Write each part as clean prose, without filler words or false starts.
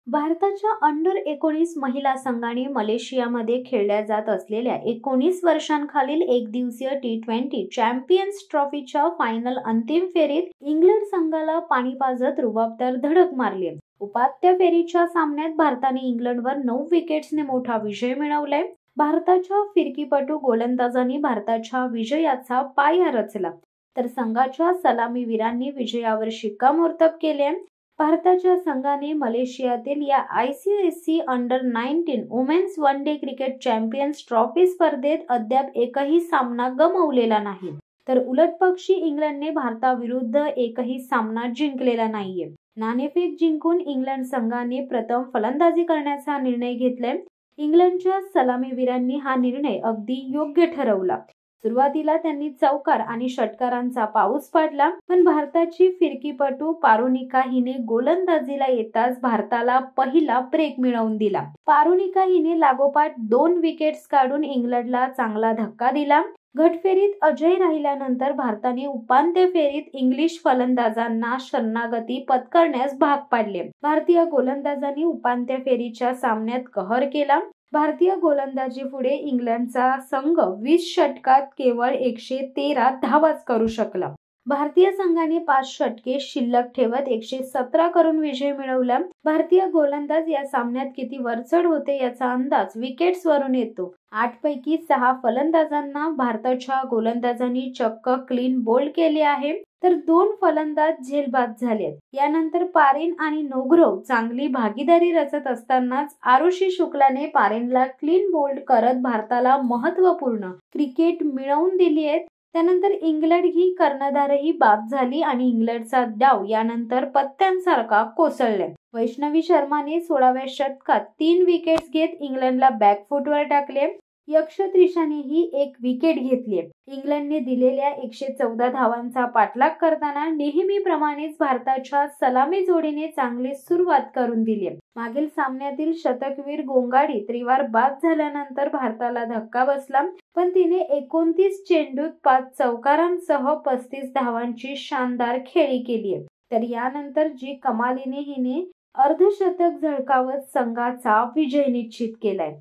भारताच्या अंडर 19 महिला संघाने मलेशियामध्ये खेळल्या जात असलेल्या 19 वर्षांखालील एकदिवसीय T20 चॅम्पियन्स ट्रॉफीच्या फायनल अंतिम फेरीत इंग्लंड संघाला पाणी पाजत रुबाबदार धडक मारली। उपांत्य फेरीच्या सामन्यात भारताने इंग्लंडवर 9 विकेट्सने मोठा विजय मिळवलाय। भारताच्या फिरकीपटू गोलंदाजांनी भारताच्या विजयाचा पाया रचला, तर संघाच्या सलामीवीरांनी विजयावर शिक्कामोर्तब केले। भारताच्या संघाने मलेशियातील या ICC under 19 women's one day cricket champions trophy स्पर्धेत अद्याप एकही सामना गमावलेला नाही, तर उलटपक्षी इंग्लंडने भारताविरुद्ध एकही सामना जिंकलेला नाहीये। नाणेफेक जिंकून इंग्लंड संघाने प्रथम फलंदाजी करण्याचा निर्णय घेतलाय। इंग्लंडच्या सलामीवीरांनी हा निर्णय अगदी योग्य ठरवला। सुरुवातीला त्यांनी चौकार आणि षटकारांचा पाऊस पाडला, पण भारताची फिरकीपटू पारुनिका हिने गोलंदाजीला येताच भारताला पहिला ब्रेक मिळवून दिला। पारुनिका हिने लागोपाठ 2 विकेट्स काढून इंग्लंडला चांगला धक्का दिला। घटफेरीत अजय राहिल्यानंतर भारताने उपांत्य फेरीत इंग्लिश फलंदाजांना शरणागती पत्करण्यास भाग पाडले। भारतीय गोलंदाजांनी उपांत्य फेरीच्या सामन्यात कहर केला। भारतीय गोलंदाजीपुढे इंग्लंडचा संघ 20 षटकात केवळ 113 धावाच करू शकला। भारतीय संघाने 5 षटके शिल्लक ठेवत 117 करून विजय मिळवला। भारतीय गोलंदाज या सामन्यात किती वरचढ होते याचा अंदाज विकेट्सवरून येतो। 8 पैकी 6 फलंदाजांना भारताच्या गोलंदाजांनी चक्क क्लीन बोल्ड केले आहे, तर 2 फलंदाज झेलबाद झालेत। यानंतर पारेन आणि नोग्रोव चांगली भागीदारी रचत असतानाच आरुषी शुक्लाने पारेनला क्लीन बोल्ड करत भारताला महत्त्वपूर्ण क्रिकेट मिळवून दिली आहे। त्यानंतर इंग्लंड ही कर्णधारही बाद झाली आणि इंग्लंडचा डाव यानंतर पत्त्यांसारखा कोसळला। वैष्णवी शर्माने 16व्या षटकात 3 विकेट्स घेत इंग्लंडला बॅकफुटवर टाकले। यक्षत्रिशानेही 1 विकेट घेतली। इंग्लंडने दिलेल्या 114 धावांचा पाठलाग करताना नेहमीप्रमाणेच भारताच्या सलामी जोडीने चांगली सुरुवात करून दिली। मागील सामन्यातील शतकवीर गोंगाडी त्रिवार बाद झाल्यानंतर भारताला धक्का बसला, पण तिने 29 चेंडूत 5 चौकारांसह 35 धावांची शानदार खेळी केली। तर यानंतर जी कमालीने हिने अर्धशतक झळकावत संघाचा विजय निश्चित केलाय।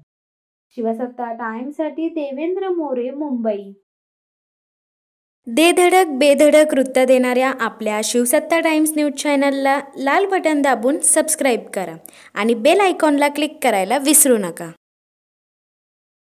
शिवसत्ता टाइम्ससाठी देवेंद्र मोरे, मुंबई। दे धडक बेधडक वृत्त देणाऱ्या आपल्या शिवसत्ता टाइम्स न्यूज चॅनलला लाल बटन दाबून सबस्क्राईब करा आणि बेल आयकॉनला क्लिक करायला विसरू नका।